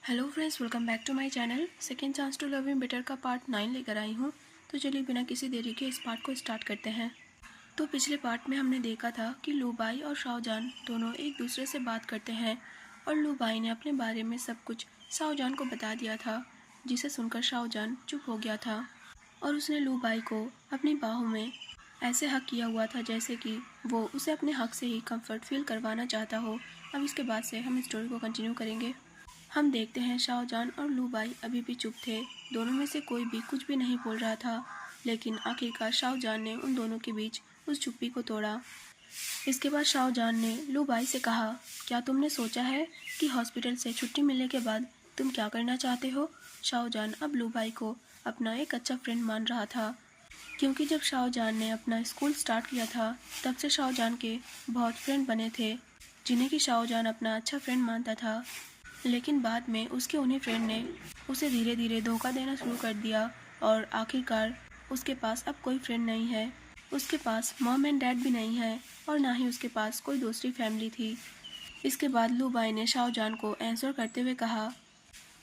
Hello friends, welcome back to my channel. Second chance to love you better का part 9 लेकर आई हूँ। तो चलिए बिना किसी देरी के इस पार्ट को स्टार्ट करते हैं। तो पिछले पार्ट में हमने देखा था कि लूबाई और शाओजान दोनों एक दूसरे से बात करते हैं और लूबाई ने अपने बारे में सब कुछ शाओजान को बता दिया था, जिसे सुनकर शाओजान चुप हो गया था और उसने लूबाई को अपनी बाहों में ऐसे हक किया हुआ था जैसे कि वो उसे अपने हक से ही कंफर्ट फील करवाना चाहता हो। अब इसके बाद से हम स्टोरी को कंटिन्यू करेंगे। हम देखते हैं शाओजान और लूबाई अभी भी चुप थे। दोनों में से कोई भी कुछ भी नहीं बोल रहा था, लेकिन आखिरकार शाओजान ने उन दोनों के बीच उस चुप्पी को तोड़ा। इसके बाद शाओजान ने लूबाई से कहा, क्या तुमने सोचा है कि हॉस्पिटल से छुट्टी मिलने के बाद तुम क्या करना चाहते हो? शाओजान अब लूबाई को अपना एक अच्छा फ्रेंड मान रहा था, क्योंकि जब शाओजान ने अपना स्कूल स्टार्ट किया था तब से शाओजान के बहुत फ्रेंड बने थे, जिन्हें कि शाओजान अपना अच्छा फ्रेंड मानता था। लेकिन बाद में उसके उन्हीं फ्रेंड ने उसे धीरे धीरे धोखा देना शुरू कर दिया और आखिरकार उसके पास अब कोई फ्रेंड नहीं है। उसके पास मॉम एंड डैड भी नहीं है और ना ही उसके पास कोई दूसरी फैमिली थी। इसके बाद लूबाई ने शाओजान को आंसर करते हुए कहा,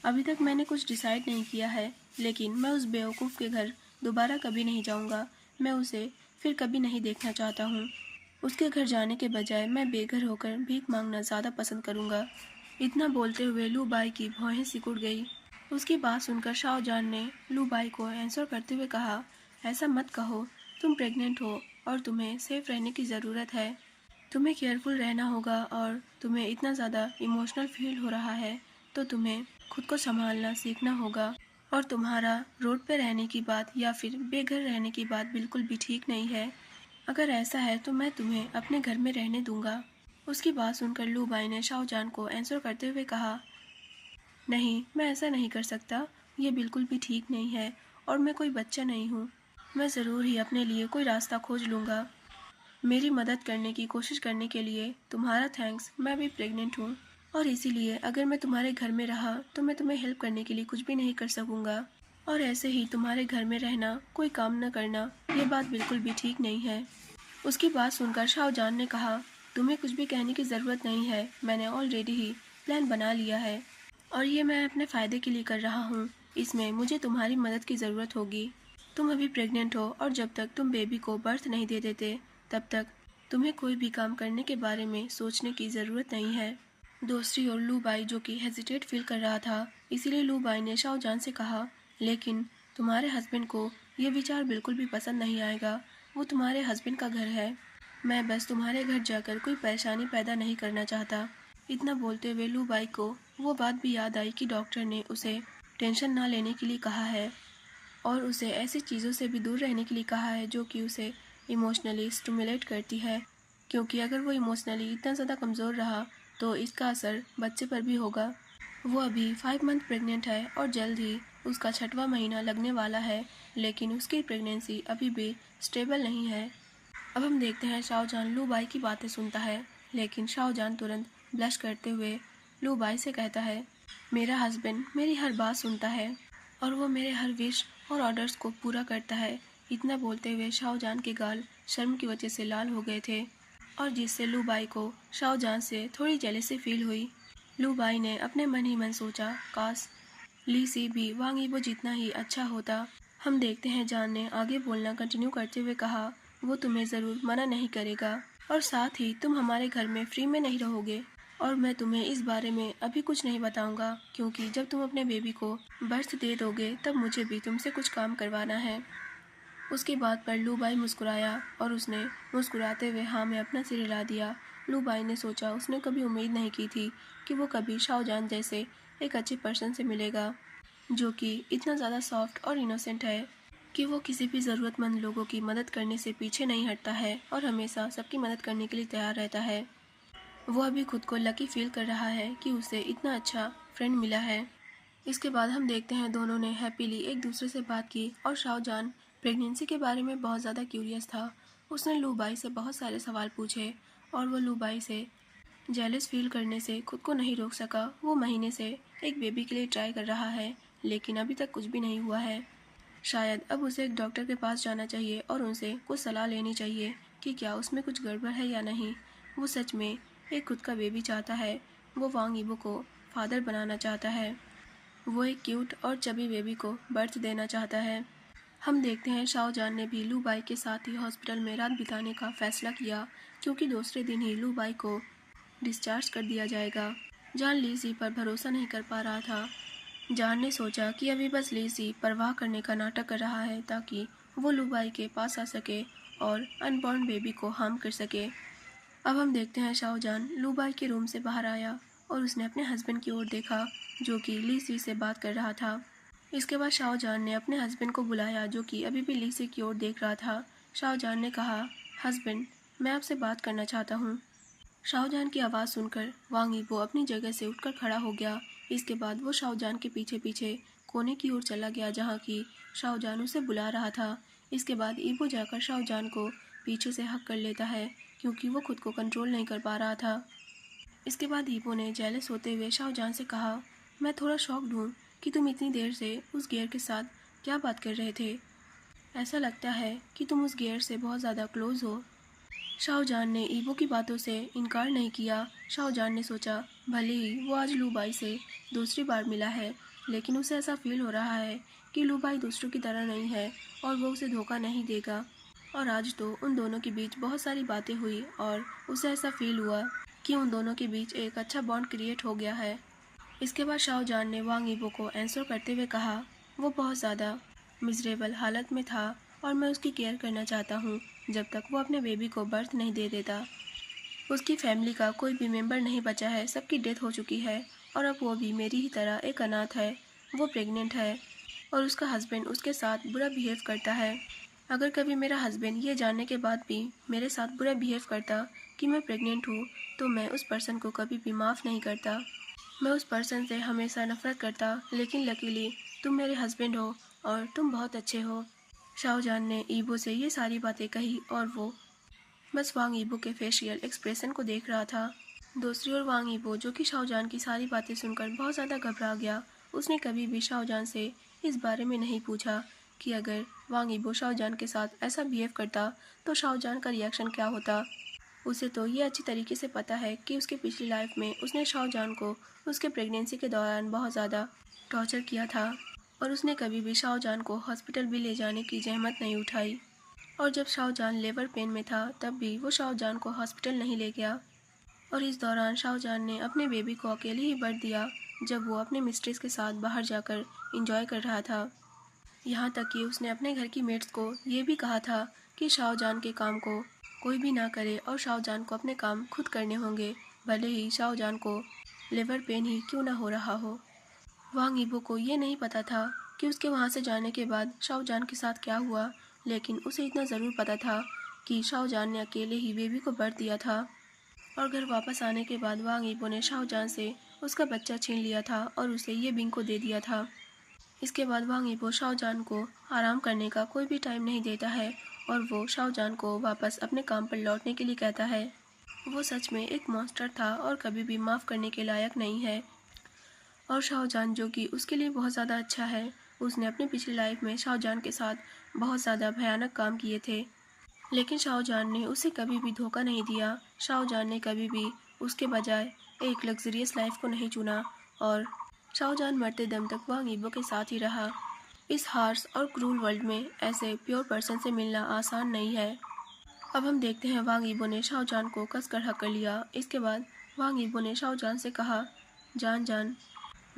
अभी तक मैंने कुछ डिसाइड नहीं किया है, लेकिन मैं उस बेवकूफ़ के घर दोबारा कभी नहीं जाऊंगा। मैं उसे फिर कभी नहीं देखना चाहता हूँ। उसके घर जाने के बजाय मैं बेघर होकर भीख मांगना ज़्यादा पसंद करूँगा। इतना बोलते हुए लूबाई की भौहें सिकुड़ गई। उसकी बात सुनकर शाओजान ने लूबाई को आंसर करते हुए कहा, ऐसा मत कहो, तुम प्रेग्नेंट हो और तुम्हें सेफ रहने की ज़रूरत है। तुम्हें केयरफुल रहना होगा और तुम्हें इतना ज़्यादा इमोशनल फील हो रहा है तो तुम्हें खुद को संभालना सीखना होगा। और तुम्हारा रोड पे रहने की बात या फिर बेघर रहने की बात बिल्कुल भी ठीक नहीं है। अगर ऐसा है तो मैं तुम्हें अपने घर में रहने दूंगा। उसकी बात सुनकर लूबाई ने शाओजान को आंसर करते हुए कहा, नहीं, मैं ऐसा नहीं कर सकता। ये बिल्कुल भी ठीक नहीं है और मैं कोई बच्चा नहीं हूँ। मैं ज़रूर ही अपने लिए कोई रास्ता खोज लूँगा। मेरी मदद करने की कोशिश करने के लिए तुम्हारा थैंक्स। मैं भी प्रेग्नेंट हूँ और इसीलिए अगर मैं तुम्हारे घर में रहा तो मैं तुम्हें हेल्प करने के लिए कुछ भी नहीं कर सकूँगा। और ऐसे ही तुम्हारे घर में रहना, कोई काम न करना, ये बात बिल्कुल भी ठीक नहीं है। उसकी बात सुनकर शाओजान ने कहा, तुम्हें कुछ भी कहने की ज़रूरत नहीं है। मैंने ऑलरेडी ही प्लान बना लिया है और ये मैं अपने फ़ायदे के लिए कर रहा हूँ। इसमें मुझे तुम्हारी मदद की ज़रूरत होगी। तुम अभी प्रेग्नेंट हो और जब तक तुम बेबी को बर्थ नहीं दे देते तब तक तुम्हें कोई भी काम करने के बारे में सोचने की ज़रूरत नहीं है। दूसरी ओर लूबाई जो कि हेजिटेट फील कर रहा था, इसीलिए लूबाई ने शाओजान से कहा, लेकिन तुम्हारे हस्बैंड को ये विचार बिल्कुल भी पसंद नहीं आएगा। वो तुम्हारे हस्बैंड का घर है। मैं बस तुम्हारे घर जाकर कोई परेशानी पैदा नहीं करना चाहता। इतना बोलते हुए लूबाई को वो बात भी याद आई कि डॉक्टर ने उसे टेंशन ना लेने के लिए कहा है और उसे ऐसी चीज़ों से भी दूर रहने के लिए कहा है जो कि उसे इमोशनली स्टिमुलेट करती है, क्योंकि अगर वो इमोशनली इतना ज़्यादा कमज़ोर रहा तो इसका असर बच्चे पर भी होगा। वो अभी 5 मंथ प्रेग्नेंट है और जल्द ही उसका 6वां महीना लगने वाला है, लेकिन उसकी प्रेगनेंसी अभी भी स्टेबल नहीं है। अब हम देखते हैं शाओजान लूबाई की बातें सुनता है, लेकिन शाओजान तुरंत ब्लश करते हुए लूबाई से कहता है, मेरा हस्बैंड मेरी हर बात सुनता है और वो मेरे हर विश और ऑर्डर्स को पूरा करता है। इतना बोलते हुए शाओजान के गाल शर्म की वजह से लाल हो गए थे और जिससे लूबाई को शाओजान से थोड़ी जेलसी फील हुई। लूबाई ने अपने मन ही मन सोचा, काश ली सी भी वांग यीबो जितना ही अच्छा होता। हम देखते हैं जान ने आगे बोलना कंटिन्यू करते हुए कहा, वो तुम्हें ज़रूर मना नहीं करेगा और साथ ही तुम हमारे घर में फ्री में नहीं रहोगे और मैं तुम्हें इस बारे में अभी कुछ नहीं बताऊंगा, क्योंकि जब तुम अपने बेबी को बर्थ दे दोगे तब मुझे भी तुमसे कुछ काम करवाना है। उसकी बात पर लूबाई मुस्कुराया और उसने मुस्कुराते हुए हाँ में अपना सिर हिला दिया। लूबाई ने सोचा, उसने कभी उम्मीद नहीं की थी कि वो कभी शाओजान जैसे एक अच्छे पर्सन से मिलेगा जो कि इतना ज़्यादा सॉफ्ट और इनोसेंट है कि वो किसी भी ज़रूरतमंद लोगों की मदद करने से पीछे नहीं हटता है और हमेशा सबकी मदद करने के लिए तैयार रहता है। वो अभी खुद को लकी फील कर रहा है कि उसे इतना अच्छा फ्रेंड मिला है। इसके बाद हम देखते हैं दोनों ने हैप्पीली एक दूसरे से बात की और शाओजान प्रेगनेंसी के बारे में बहुत ज़्यादा क्यूरियस था। उसने लूबाई से बहुत सारे सवाल पूछे और वो लूबाई से जेलस फील करने से खुद को नहीं रोक सका। वो महीने से एक बेबी के लिए ट्राई कर रहा है, लेकिन अभी तक कुछ भी नहीं हुआ है। शायद अब उसे एक डॉक्टर के पास जाना चाहिए और उनसे कुछ सलाह लेनी चाहिए कि क्या उसमें कुछ गड़बड़ है या नहीं। वो सच में एक खुद का बेबी चाहता है। वो वांग यीबो को फादर बनाना चाहता है। वो एक क्यूट और चबी बेबी को बर्थ देना चाहता है। हम देखते हैं शाओजान ने भी लू बाई के साथ ही हॉस्पिटल में रात बिताने का फैसला किया, क्योंकि दूसरे दिन ही लू बाई को डिस्चार्ज कर दिया जाएगा। जान लीसी पर भरोसा नहीं कर पा रहा था। जान ने सोचा कि अभी बस लीसी परवाह करने का नाटक कर रहा है ताकि वो लू बाई के पास आ सके और अनबॉर्न बेबी को हार्म कर सके। अब हम देखते हैं शाओजान लू बाई के रूम से बाहर आया और उसने अपने हस्बैंड की ओर देखा, जो कि लीसी से बात कर रहा था। इसके बाद शाओजान ने अपने हस्बैंड को बुलाया, जो कि अभी भी लीसी की ओर देख रहा था। शाओजान ने कहा, हस्बैंड, मैं आपसे बात करना चाहता हूँ। शाओजान की आवाज़ सुनकर वांग यीबो अपनी जगह से उठकर खड़ा हो गया। इसके बाद वो शाओजान के पीछे पीछे कोने की ओर चला गया, जहाँ की शाओजान उसे बुला रहा था। इसके बाद यीबो जाकर शाओजान को पीछे से हक कर लेता है, क्योंकि वो खुद को कंट्रोल नहीं कर पा रहा था। इसके बाद यीबो ने जेलस होते हुए शाओजान से कहा, मैं थोड़ा शॉक्ड हूँ कि तुम इतनी देर से उस गेयर के साथ क्या बात कर रहे थे। ऐसा लगता है कि तुम उस गेयर से बहुत ज़्यादा क्लोज हो। शाओजान ने यीबो की बातों से इनकार नहीं किया। शाओजान ने सोचा, भले ही वो आज लू बाई से दूसरी बार मिला है, लेकिन उसे ऐसा फील हो रहा है कि लू बाई दूसरों की तरह नहीं है और वो उसे धोखा नहीं देगा। और आज तो उन दोनों के बीच बहुत सारी बातें हुई और उसे ऐसा फील हुआ कि उन दोनों के बीच एक अच्छा बॉन्ड क्रिएट हो गया है। इसके बाद शाओजान ने वांग यीबो को आंसर करते हुए कहा, वो बहुत ज़्यादा मिजरेबल हालत में था और मैं उसकी केयर करना चाहता हूँ जब तक वो अपने बेबी को बर्थ नहीं दे देता। उसकी फैमिली का कोई भी मेंबर नहीं बचा है, सबकी डेथ हो चुकी है और अब वो भी मेरी ही तरह एक अनाथ है। वो प्रेग्नेंट है और उसका हस्बैंड उसके साथ बुरा बिहेव करता है। अगर कभी मेरा हस्बैंड ये जानने के बाद भी मेरे साथ बुरा बिहेव करता कि मैं प्रेग्नेंट हूँ, तो मैं उस पर्सन को कभी भी माफ़ नहीं करता। मैं उस पर्सन से हमेशा नफरत करता, लेकिन लकीली तुम मेरे हस्बैंड हो और तुम बहुत अच्छे हो। शाओजान ने यीबो से ये सारी बातें कही और वो बस वांग यीबो के फेशियल एक्सप्रेशन को देख रहा था। दूसरी ओर वांग यीबो, जो कि शाओजान की सारी बातें सुनकर बहुत ज़्यादा घबरा गया, उसने कभी भी शाओजान से इस बारे में नहीं पूछा कि अगर वांग यीबो शाओजान के साथ ऐसा बिहेव करता तो शाओजान का रिएक्शन क्या होता। उसे तो ये अच्छी तरीके से पता है कि उसके पिछली लाइफ में उसने शाओजान को उसके प्रेगनेंसी के दौरान बहुत ज़्यादा टॉर्चर किया था और उसने कभी भी शाओजान को हॉस्पिटल भी ले जाने की जहमत नहीं उठाई। और जब शाओजान लेबर पेन में था तब भी वो शाओजान को हॉस्पिटल नहीं ले गया। और इस दौरान शाओजान ने अपने बेबी को अकेले ही बर्थ दिया, जब वो अपने मिस्ट्रेस के साथ बाहर जाकर इंजॉय कर रहा था। यहाँ तक कि उसने अपने घर की मेट्स को ये भी कहा था कि शाओजान के काम को कोई भी ना करे और शाओजान को अपने काम खुद करने होंगे, भले ही शाओजान को लिवर पेन ही क्यों ना हो रहा हो। वांग यीबो को ये नहीं पता था कि उसके वहाँ से जाने के बाद शाओजान के साथ क्या हुआ, लेकिन उसे इतना ज़रूर पता था कि शाओजान ने अकेले ही बेबी को बर्थ दिया था। और घर वापस आने के बाद वांग यीबो ने शाओजान से उसका बच्चा छीन लिया था और उसे ये बिंग को दे दिया था। इसके बाद वांग यीबो शाओजान को आराम करने का कोई भी टाइम नहीं देता है और वो शाओजान को वापस अपने काम पर लौटने के लिए कहता है। वो सच में एक मॉन्स्टर था और कभी भी माफ़ करने के लायक नहीं है। और शाओजान, जो कि उसके लिए बहुत ज़्यादा अच्छा है, उसने अपनी पिछली लाइफ में शाओजान के साथ बहुत ज़्यादा भयानक काम किए थे, लेकिन शाओजान ने उसे कभी भी धोखा नहीं दिया। शाओजान ने कभी भी उसके बजाय एक लग्जरियस लाइफ को नहीं चुना और शाओजान मरते दम तक वांग यीबो के साथ ही रहा। इस हार्श और क्रूल वर्ल्ड में ऐसे प्योर पर्सन से मिलना आसान नहीं है। अब हम देखते हैं वांग यीबो ने शाओजान को कसकर हक कर लिया। इसके बाद वांग यीबो ने शाओजान से कहा, जान जान,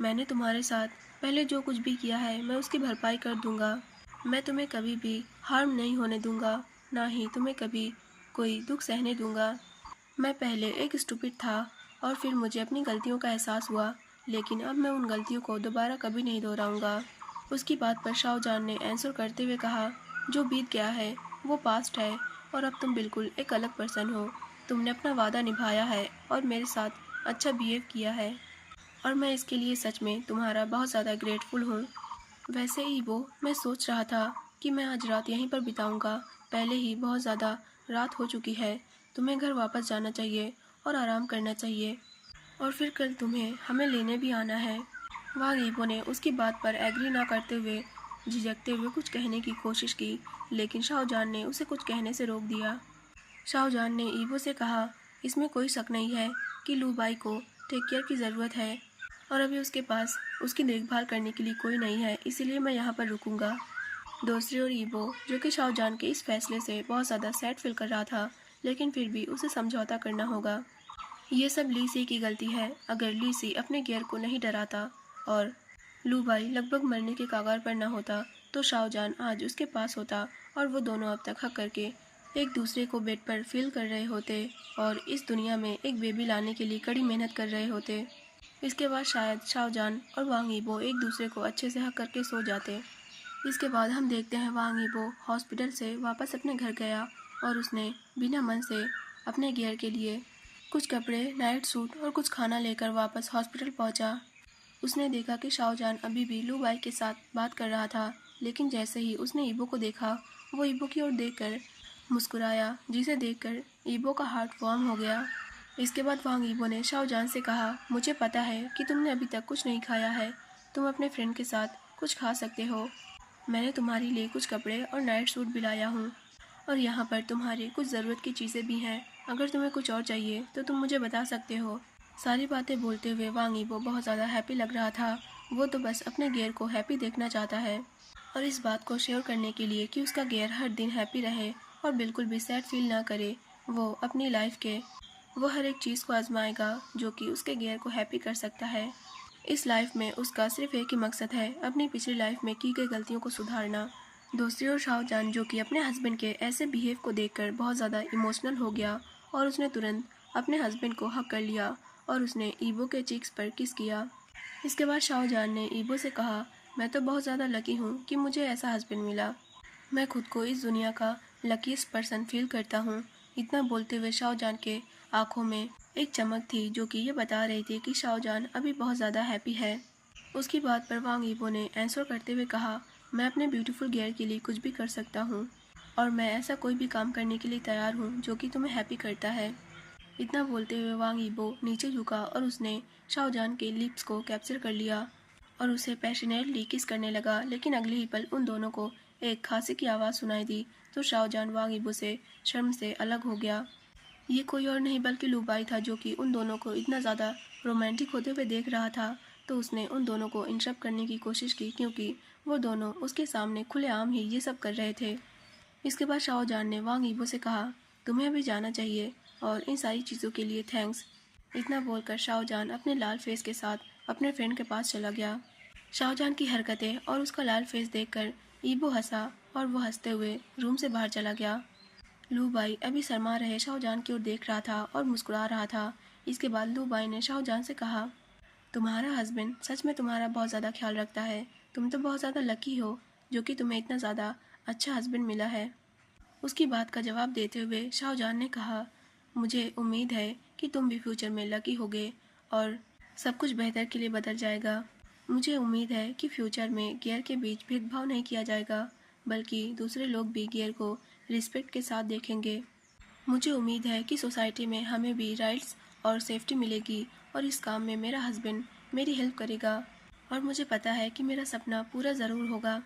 मैंने तुम्हारे साथ पहले जो कुछ भी किया है मैं उसकी भरपाई कर दूंगा। मैं तुम्हें कभी भी हार्म नहीं होने दूंगा, ना ही तुम्हें कभी कोई दुख सहने दूंगा। मैं पहले एक स्टूपिड था और फिर मुझे अपनी गलतियों का एहसास हुआ, लेकिन अब मैं उन गलतियों को दोबारा कभी नहीं दोहराऊंगा। उसकी बात पर शाओजान ने आंसर करते हुए कहा, जो बीत गया है वो पास्ट है और अब तुम बिल्कुल एक अलग पर्सन हो। तुमने अपना वादा निभाया है और मेरे साथ अच्छा बिहेव किया है और मैं इसके लिए सच में तुम्हारा बहुत ज़्यादा ग्रेटफुल हूँ। वैसे ही वो मैं सोच रहा था कि मैं आज रात यहीं पर बिताऊंगा। पहले ही बहुत ज़्यादा रात हो चुकी है, तुम्हें घर वापस जाना चाहिए और आराम करना चाहिए और फिर कल तुम्हें हमें लेने भी आना है। वांग यीबो ने उसकी बात पर एग्री ना करते हुए झिझकते हुए कुछ कहने की कोशिश की, लेकिन शाओजान ने उसे कुछ कहने से रोक दिया। शाओजान ने यीबो से कहा, इसमें कोई शक नहीं है कि लू बाई को टेक केयर की ज़रूरत है और अभी उसके पास उसकी देखभाल करने के लिए कोई नहीं है, इसीलिए मैं यहाँ पर रुकूंगा। दूसरी ओर ईबो, जो कि शाओजान के इस फैसले से बहुत ज़्यादा सैड फील कर रहा था, लेकिन फिर भी उसे समझौता करना होगा। ये सब ली सी की गलती है। अगर ली सी अपने गियर को नहीं डराता और लू बाई लगभग मरने के कगार पर न होता, तो शाओजान आज उसके पास होता और वो दोनों अब तक हक करके एक दूसरे को बेड पर फील कर रहे होते और इस दुनिया में एक बेबी लाने के लिए कड़ी मेहनत कर रहे होते। इसके बाद शायद शाओजान और वांग यीबो एक दूसरे को अच्छे से हक करके सो जाते। इसके बाद हम देखते हैं वांग यीबो हॉस्पिटल से वापस अपने घर गया और उसने बिना मन से अपने गियर के लिए कुछ कपड़े, नाइट सूट और कुछ खाना लेकर वापस हॉस्पिटल पहुंचा। उसने देखा कि शाओजान अभी भी लू बाई के साथ बात कर रहा था, लेकिन जैसे ही उसने ईबो को देखा, वो ईबो की ओर देखकर मुस्कुराया, जिसे देखकर ईबो का हार्ट वार्म हो गया। इसके बाद वांग ईबो ने शाओजान से कहा, मुझे पता है कि तुमने अभी तक कुछ नहीं खाया है, तुम अपने फ्रेंड के साथ कुछ खा सकते हो। मैंने तुम्हारे लिए कुछ कपड़े और नाइट सूट भी लाया हूँ और यहाँ पर तुम्हारी कुछ ज़रूरत की चीज़ें भी हैं। अगर तुम्हें कुछ और चाहिए तो तुम मुझे बता सकते हो। सारी बातें बोलते हुए वांग यीबो बहुत ज़्यादा हैप्पी लग रहा था। वो तो बस अपने गियर को हैप्पी देखना चाहता है और इस बात को शेयर करने के लिए कि उसका गियर हर दिन हैप्पी रहे और बिल्कुल भी सैड फील ना करे। वो अपनी लाइफ के वो हर एक चीज़ को आजमाएगा जो कि उसके गियर को हैप्पी कर सकता है। इस लाइफ में उसका सिर्फ एक ही मकसद है, अपनी पिछली लाइफ में की गई गलतियों को सुधारना। दूसरी ओर शाओजान, जो कि अपने हस्बैंड के ऐसे बिहेव को देखकर बहुत ज़्यादा इमोशनल हो गया और उसने तुरंत अपने हस्बैंड को हक कर लिया और उसने ईबो के चीक्स पर किस किया। इसके बाद शाओजान ने ईबो से कहा, मैं तो बहुत ज़्यादा लकी हूँ कि मुझे ऐसा हस्बैंड मिला। मैं खुद को इस दुनिया का लकीस्ट पर्सन फील करता हूँ। इतना बोलते हुए शाओजान के आंखों में एक चमक थी जो कि ये बता रही थी कि शाओजान अभी बहुत ज़्यादा हैप्पी है। उसकी बात पर वांग यीबो ने आंसर करते हुए कहा, मैं अपने ब्यूटीफुल गियर के लिए कुछ भी कर सकता हूँ और मैं ऐसा कोई भी काम करने के लिए तैयार हूँ जो कि तुम्हें हैप्पी करता है। इतना बोलते हुए वांग यीबो नीचे झुका और उसने शाओजान के लिप्स को कैप्चर कर लिया और उसे पैशनेटली किस करने लगा। लेकिन अगले ही पल उन दोनों को एक खांसी की आवाज़ सुनाई दी तो शाओजान वांग यीबो से शर्म से अलग हो गया। ये कोई और नहीं बल्कि लू बाई था, जो कि उन दोनों को इतना ज़्यादा रोमांटिक होते हुए देख रहा था। तो उसने उन दोनों को इंटरप्ट करने की कोशिश की क्योंकि वो दोनों उसके सामने खुलेआम ही ये सब कर रहे थे। इसके बाद शाओजान ने वांग यीबो से कहा, तुम्हें अभी जाना चाहिए और इन सारी चीज़ों के लिए थैंक्स। इतना बोलकर शाओजान अपने लाल फेस के साथ अपने फ्रेंड के पास चला गया। शाओजान की हरकतें और उसका लाल फेस देखकर ईबो हंसा और वो हंसते हुए रूम से बाहर चला गया। लू बाई अभी शर्मा रहे शाओजान की ओर देख रहा था और मुस्कुरा रहा था। इसके बाद लू बाई ने शाओजान से कहा, तुम्हारा हस्बैंड सच में तुम्हारा बहुत ज़्यादा ख्याल रखता है। तुम तो बहुत ज़्यादा लकी हो जो कि तुम्हें इतना ज़्यादा अच्छा हस्बैंड मिला है। उसकी बात का जवाब देते हुए शाओजान ने कहा, मुझे उम्मीद है कि तुम भी फ्यूचर में लकी होगे और सब कुछ बेहतर के लिए बदल जाएगा। मुझे उम्मीद है कि फ्यूचर में गियर के बीच भेदभाव नहीं किया जाएगा, बल्कि दूसरे लोग भी गियर को रिस्पेक्ट के साथ देखेंगे। मुझे उम्मीद है कि सोसाइटी में हमें भी राइट्स और सेफ्टी मिलेगी और इस काम में मेरा हस्बैंड मेरी हेल्प करेगा और मुझे पता है कि मेरा सपना पूरा ज़रूर होगा।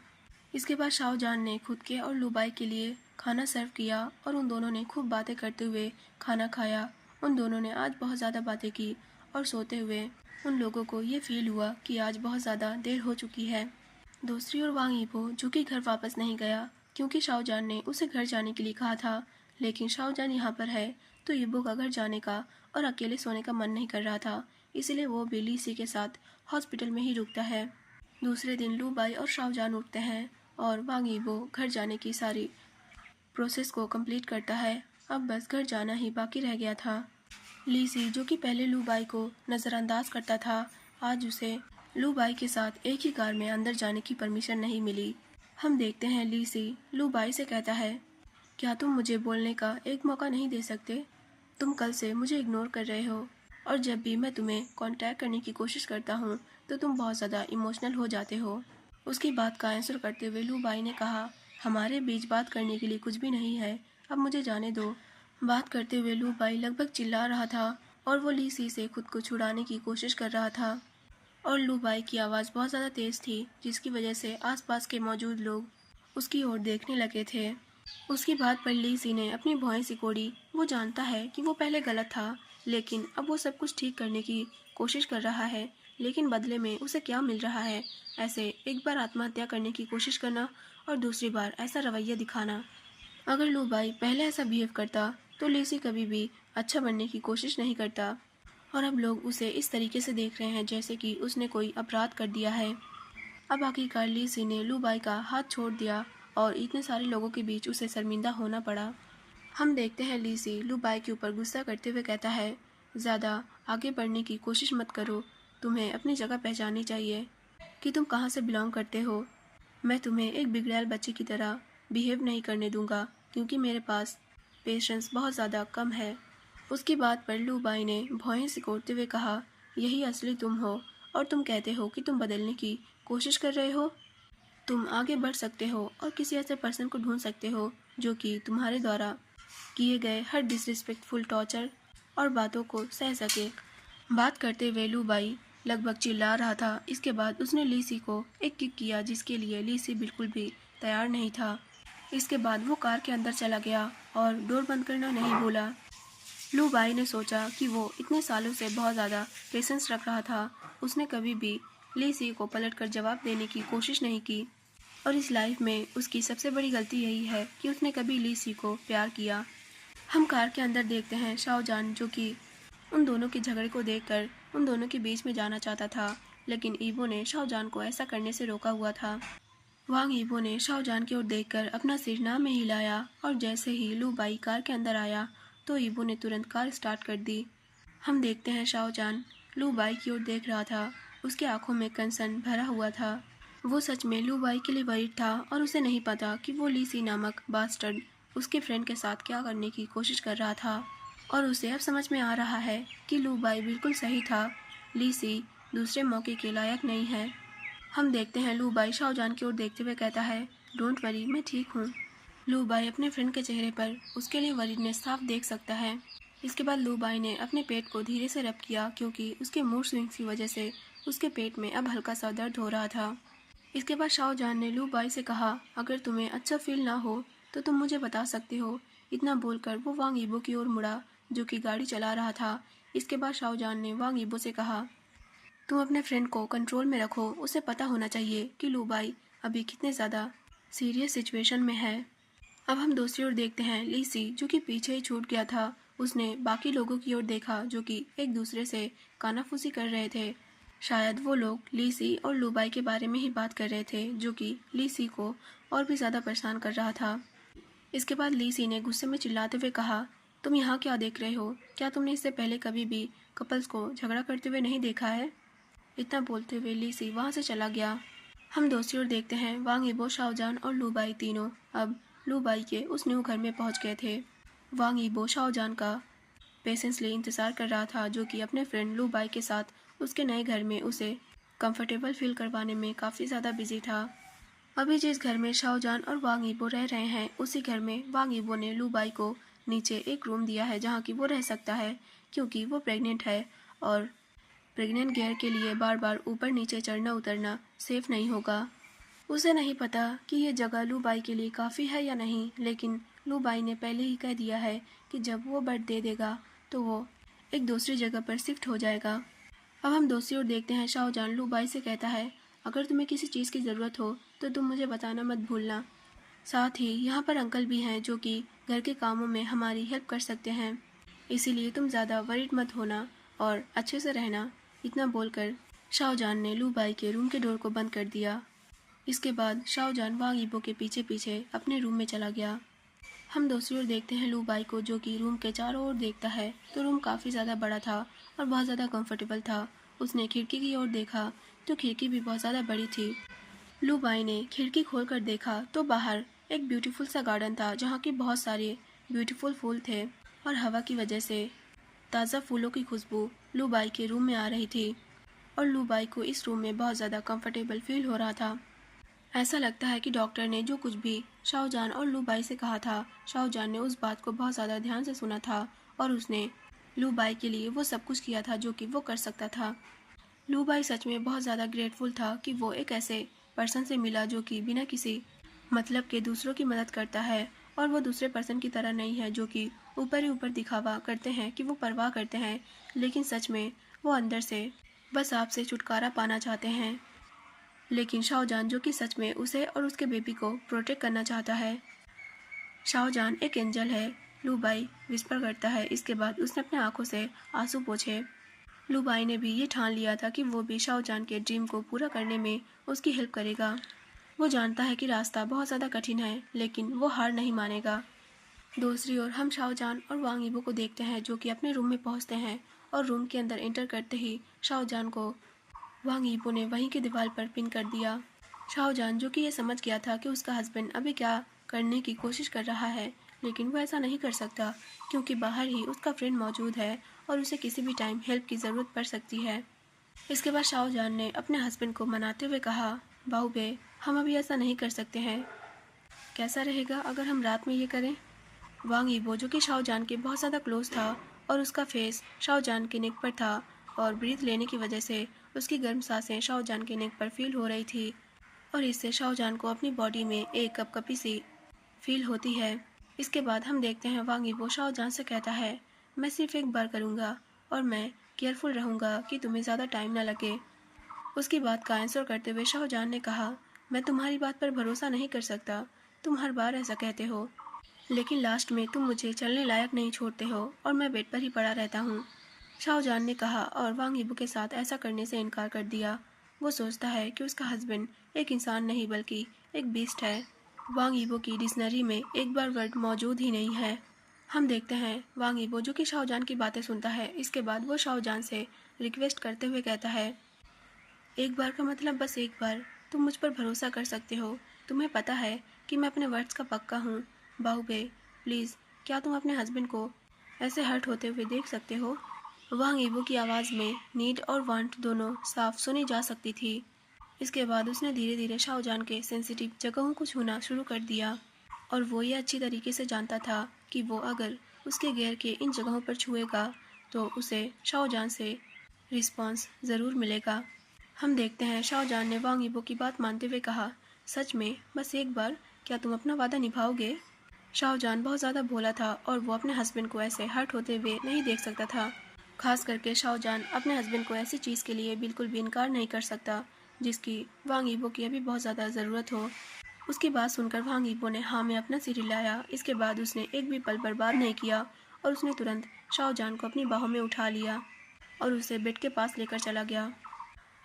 इसके बाद शाओजान ने खुद के और लू बाई के लिए खाना सर्व किया और उन दोनों ने खूब बातें करते हुए खाना खाया। उन दोनों ने आज बहुत ज़्यादा बातें की और सोते हुए उन लोगों को ये फील हुआ कि आज बहुत ज़्यादा देर हो चुकी है। दूसरी ओर वांग यीबो, जो कि घर वापस नहीं गया क्योंकि शाओजान ने उसे घर जाने के लिए कहा था, लेकिन शाओजान यहाँ पर है तो यीबो का घर जाने का और अकेले सोने का मन नहीं कर रहा था, इसलिए वो भी ली सी के साथ हॉस्पिटल में ही रुकता है। दूसरे दिन लू बाई और शाओजान उठते हैं और वांग यीबो घर जाने की सारी प्रोसेस को कंप्लीट करता है। अब बस घर जाना ही बाकी रह गया था। ली सी, जो कि पहले लू बाई को नज़रअंदाज करता था, आज उसे लू बाई के साथ एक ही कार में अंदर जाने की परमिशन नहीं मिली। हम देखते हैं ली सी लू बाई से कहता है, क्या तुम मुझे बोलने का एक मौका नहीं दे सकते? तुम कल से मुझे इग्नोर कर रहे हो और जब भी मैं तुम्हें कांटेक्ट करने की कोशिश करता हूँ तो तुम बहुत ज़्यादा इमोशनल हो जाते हो। उसकी बात का आंसर करते हुए लू बाई ने कहा, हमारे बीच बात करने के लिए कुछ भी नहीं है, अब मुझे जाने दो। बात करते हुए लू बाई लगभग चिल्ला रहा था और वो ली सी से खुद को छुड़ाने की कोशिश कर रहा था और लू बाई की आवाज़ बहुत ज़्यादा तेज़ थी, जिसकी वजह से आसपास के मौजूद लोग उसकी ओर देखने लगे थे। उसकी बात पर ली सी ने अपनी भौहें सिकोड़ी। वो जानता है कि वो पहले गलत था, लेकिन अब वो सब कुछ ठीक करने की कोशिश कर रहा है, लेकिन बदले में उसे क्या मिल रहा है। ऐसे एक बार आत्महत्या करने की कोशिश करना और दूसरी बार ऐसा रवैया दिखाना। अगर लू बाई पहले ऐसा बिहेव करता तो लीसी कभी भी अच्छा बनने की कोशिश नहीं करता, और अब लोग उसे इस तरीके से देख रहे हैं जैसे कि उसने कोई अपराध कर दिया है। अब आखिरकार लीसी ने लू बाई का हाथ छोड़ दिया और इतने सारे लोगों के बीच उसे शर्मिंदा होना पड़ा। हम देखते हैं लीसी लू बाई के ऊपर गुस्सा करते हुए कहता है, ज़्यादा आगे बढ़ने की कोशिश मत करो, तुम्हें अपनी जगह पहचाननी चाहिए कि तुम कहाँ से बिलोंग करते हो। मैं तुम्हें एक बिगड़ैल बच्चे की तरह बिहेव नहीं करने दूंगा, क्योंकि मेरे पास पेशेंस बहुत ज़्यादा कम है। उसकी बात पर लू बाई ने भौहें सिकोड़ते हुए कहा, यही असली तुम हो, और तुम कहते हो कि तुम बदलने की कोशिश कर रहे हो। तुम आगे बढ़ सकते हो और किसी ऐसे पर्सन को ढूंढ सकते हो जो कि तुम्हारे द्वारा किए गए हर डिसरिस्पेक्टफुल टॉर्चर और बातों को सह सके। बात करते हुए लू बाई लगभग चिल्ला रहा था। इसके बाद उसने लीसी को एक किक किया जिसके लिए लीसी बिल्कुल भी तैयार नहीं था। इसके बाद वो कार के अंदर चला गया और डोर बंद करना नहीं भूला। लू बाई ने सोचा कि वो इतने सालों से बहुत ज़्यादा पेशेंस रख रहा था। उसने कभी भी लीसी को पलटकर जवाब देने की कोशिश नहीं की, और इस लाइफ में उसकी सबसे बड़ी गलती यही है कि उसने कभी लीसी को प्यार किया। हम कार के अंदर देखते हैं शाओजान, जो कि उन दोनों के झगड़े को देखकर उन दोनों के बीच में जाना चाहता था, लेकिन ईबो ने शाओजान को ऐसा करने से रोका हुआ था। वांग ईबो ने शाओजान की ओर देखकर अपना सिर ना में हिलाया, और जैसे ही लू बाई कार के अंदर आया तो ईबो ने तुरंत कार स्टार्ट कर दी। हम देखते हैं शाओजान लू बाई की ओर देख रहा था। उसकी आंखों में कंसर्न भरा हुआ था। वो सच में लू बाई के लिए वरीड था, और उसे नहीं पता कि वो लीसी नामक बास्टर्ड उसके फ्रेंड के साथ क्या करने की कोशिश कर रहा था। और उसे अब समझ में आ रहा है कि लू बाई बिल्कुल सही था। लीसी दूसरे मौके के लायक नहीं है। हम देखते हैं लू बाई शाओजान की ओर देखते हुए कहता है, डोंट वरी, मैं ठीक हूँ। लू बाई अपने फ्रेंड के चेहरे पर उसके लिए वरीडनेस साफ देख सकता है। इसके बाद लू बाई ने अपने पेट को धीरे से रब किया, क्योंकि उसके मूड स्विंग्स की वजह से उसके पेट में अब हल्का सा दर्द हो रहा था। इसके बाद शाओजान ने लू बाई से कहा, अगर तुम्हें अच्छा फील ना हो तो तुम मुझे बता सकते हो। इतना बोलकर वो वांग ईबो की ओर मुड़ा, जो कि गाड़ी चला रहा था। इसके बाद शाओजान ने वांग ईबो से कहा, तुम अपने फ्रेंड को कंट्रोल में रखो, उसे पता होना चाहिए कि लू बाई अभी कितने ज़्यादा सीरियस सिचुएशन में है। अब हम दूसरी ओर देखते हैं लीसी, जो कि पीछे ही छूट गया था। उसने बाकी लोगों की ओर देखा जो कि एक दूसरे से कानाफूसी कर रहे थे। शायद वो लोग लीसी और लू बाई के बारे में ही बात कर रहे थे, जो कि लीसी को और भी ज़्यादा परेशान कर रहा था। इसके बाद लीसी ने गुस्से में चिल्लाते हुए कहा, तुम यहाँ क्या देख रहे हो? क्या तुमने इससे पहले कभी भी कपल्स को झगड़ा करते हुए नहीं देखा है? इतना बोलते हुए लीसी वहाँ से चला गया। हम दूसरी ओर देखते हैं वांग ईबो, शाओजान और लू बाई तीनों अब लू बाई के उस न्यू घर में पहुंच गए थे। वांग ईबो शाओजान का पेशेंसली इंतज़ार कर रहा था, जो कि अपने फ्रेंड लू बाई के साथ उसके नए घर में उसे कंफर्टेबल फील करवाने में काफ़ी ज़्यादा बिजी था। अभी जिस घर में शाओजान और वांग ईबो रह रहे हैं, उसी घर में वांग ईबो ने लू बाई को नीचे एक रूम दिया है जहाँ की वो रह सकता है, क्योंकि वो प्रेग्नेंट है और प्रेग्नेंट गर्ल के लिए बार बार ऊपर नीचे चढ़ना उतरना सेफ नहीं होगा। उसे नहीं पता कि ये जगह लू बाई के लिए काफ़ी है या नहीं, लेकिन लू बाई ने पहले ही कह दिया है कि जब वो बर्थ दे देगा तो वो एक दूसरी जगह पर शिफ्ट हो जाएगा। अब हम दूसरी ओर देखते हैं शाओजान लू बाई से कहता है, अगर तुम्हें किसी चीज़ की ज़रूरत हो तो तुम मुझे बताना मत भूलना। साथ ही यहाँ पर अंकल भी हैं जो कि घर के कामों में हमारी हेल्प कर सकते हैं, इसीलिए तुम ज़्यादा वरीड मत होना और अच्छे से रहना। इतना बोलकर शाओजान ने लू बाई के रूम के डोर को बंद कर दिया। इसके बाद शाओजान वांग ईबो के पीछे पीछे अपने रूम में चला गया। हम दूसरी ओर देखते हैं लू बाई को, जो कि रूम के चारों ओर देखता है तो रूम काफ़ी ज़्यादा बड़ा था और बहुत ज़्यादा कंफर्टेबल था। उसने खिड़की की ओर देखा तो खिड़की भी बहुत ज़्यादा बड़ी थी। लू बाई ने खिड़की खोलकर देखा तो बाहर एक ब्यूटीफुल सा गार्डन था, जहाँ की बहुत सारे ब्यूटीफुल फूल थे, और हवा की वजह से ताज़ा फूलों की खुशबू लू बाई के रूम में आ रही थी, और लू बाई को इस रूम में बहुत ज़्यादा कंफर्टेबल फील हो रहा था। ऐसा लगता है कि डॉक्टर ने जो कुछ भी शाओजान और लू बाई से कहा था, शाओजान ने उस बात को बहुत ज़्यादा ध्यान से सुना था, और उसने लू बाई के लिए वो सब कुछ किया था जो कि वो कर सकता था। लू बाई सच में बहुत ज़्यादा ग्रेटफुल था कि वो एक ऐसे पर्सन से मिला जो कि बिना किसी मतलब के दूसरों की मदद करता है, और वो दूसरे पर्सन की तरह नहीं है जो कि ऊपर ही ऊपर दिखावा करते हैं कि वो परवाह करते हैं, लेकिन सच में वो अंदर से बस आपसे छुटकारा पाना चाहते हैं। लेकिन शाहजहान जो कि सच में उसे और उसके बेबी को प्रोटेक्ट करना चाहता है। शाहजहान एक एंजल है, लूबाई विस्पर करता है। इसके बाद उसने अपने आंखों से आंसू पोंछे। लूबाई ने भी ये ठान लिया था कि वो भी शाहजहान के ड्रीम को पूरा करने में उसकी हेल्प करेगा। वो जानता है कि रास्ता बहुत ज़्यादा कठिन है, लेकिन वो हार नहीं मानेगा। दूसरी ओर हम शाहजहान और वांग यीबो को देखते हैं जो कि अपने रूम में पहुंचते हैं और रूम के अंदर एंटर करते ही शाहजहान को वांग यीबो ने वहीं की दीवार पर पिन कर दिया। शाहजहान जो कि ये समझ गया था कि उसका हस्बैंड अभी क्या करने की कोशिश कर रहा है, लेकिन वो ऐसा नहीं कर सकता क्योंकि बाहर ही उसका फ्रेंड मौजूद है और उसे किसी भी टाइम हेल्प की ज़रूरत पड़ सकती है। इसके बाद शाहजहान ने अपने हस्बैंड को मनाते हुए कहा, बाहुबे, हम अभी ऐसा नहीं कर सकते हैं। कैसा रहेगा अगर हम रात में ये करें? वांग यीबो जो कि शाहजहान के बहुत ज़्यादा क्लोज था और उसका फेस शाहजहान के नेक पर था और ब्रीथ लेने की वजह से उसकी गर्म सांसें शाहजहान के नेक पर फील हो रही थी और इससे शाहजहान को अपनी बॉडी में एक कपकपी सी फील होती है। इसके बाद हम देखते हैं वांग यीबो शाहजहान से कहता है, मैं सिर्फ एक बार करूँगा और मैं केयरफुल रहूँगा कि तुम्हें ज़्यादा टाइम ना लगे। उसकी बात का आंसर करते हुए शाहजहान ने कहा, मैं तुम्हारी बात पर भरोसा नहीं कर सकता। तुम हर बार ऐसा कहते हो, लेकिन लास्ट में तुम मुझे चलने लायक नहीं छोड़ते हो और मैं बेड पर ही पड़ा रहता हूँ। शाहजहान ने कहा और वांग यीबो के साथ ऐसा करने से इनकार कर दिया। वो सोचता है कि उसका हस्बैंड एक इंसान नहीं बल्कि एक बीस्ट है। वांग यीबो की डिक्शनरी में एक बार वर्ड मौजूद ही नहीं है। हम देखते हैं वांग यीबो जो कि शाहजहान की बातें सुनता है। इसके बाद वो शाहजहान से रिक्वेस्ट करते हुए कहता है, एक बार का मतलब बस एक बार, तुम मुझ पर भरोसा कर सकते हो। तुम्हें पता है कि मैं अपने वर्ड्स का पक्का हूँ। बाहुबे, प्लीज़, क्या तुम अपने हस्बैंड को ऐसे हर्ट होते हुए देख सकते हो? वांग यीबो की आवाज़ में नीड और वांट दोनों साफ सुनी जा सकती थी। इसके बाद उसने धीरे धीरे शाहजहान के सेंसिटिव जगहों को छूना शुरू कर दिया और वो ये अच्छी तरीके से जानता था कि वो अगर उसके गैर के इन जगहों पर छुएगा तो उसे शाहजहान से रिस्पॉन्स ज़रूर मिलेगा। हम देखते हैं शाहजहान ने वांग यीबो की बात मानते हुए कहा, सच में बस एक बार, क्या तुम अपना वादा निभाओगे? शाहजहान बहुत ज़्यादा भोला था और वो अपने हस्बैंड को ऐसे हर्ट होते हुए नहीं देख सकता था। खास करके शाहजहान अपने हस्बैंड को ऐसी चीज़ के लिए बिल्कुल भी इनकार नहीं कर सकता जिसकी वांग यीबो की अभी बहुत ज़्यादा ज़रूरत हो। उसकी बात सुनकर वांग यीबो ने हाँ में अपना सिर हिलाया। इसके बाद उसने एक भी पल बर्बाद नहीं किया और उसने तुरंत शाहजहान को अपनी बाहों में उठा लिया और उसे बेड के पास लेकर चला गया।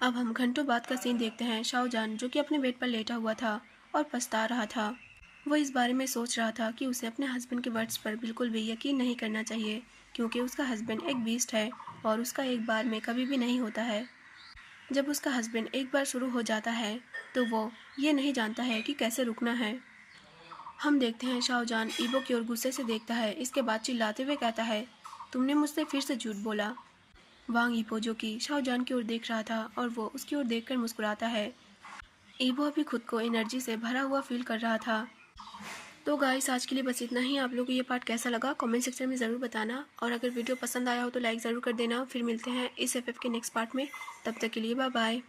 अब हम घंटों बाद का सीन देखते हैं। शाहजहान जो कि अपने बेड पर लेटा हुआ था और पछता रहा था। वो इस बारे में सोच रहा था कि उसे अपने हस्बैंड के वर्ड्स पर बिल्कुल भी यकीन नहीं करना चाहिए क्योंकि उसका हस्बैंड एक बीस्ट है और उसका एक बार में कभी भी नहीं होता है। जब उसका हस्बैंड एक बार शुरू हो जाता है तो वो ये नहीं जानता है कि कैसे रुकना है। हम देखते हैं शाहजहान ईबो की ओर गुस्से से देखता है। इसके बाद चिल्लाते हुए कहता है, तुमने मुझसे फिर से झूठ बोला। वांग यीबो जो कि शाहजहान की ओर देख रहा था और वो उसकी ओर देखकर मुस्कुराता है। ईबो अभी खुद को एनर्जी से भरा हुआ फील कर रहा था। तो गाइस, आज के लिए बस इतना ही। आप लोगों को ये पार्ट कैसा लगा कमेंट सेक्शन में ज़रूर बताना और अगर वीडियो पसंद आया हो तो लाइक ज़रूर कर देना। फिर मिलते हैं इस एफएफ के नेक्स्ट पार्ट में। तब तक के लिए बाय बाय।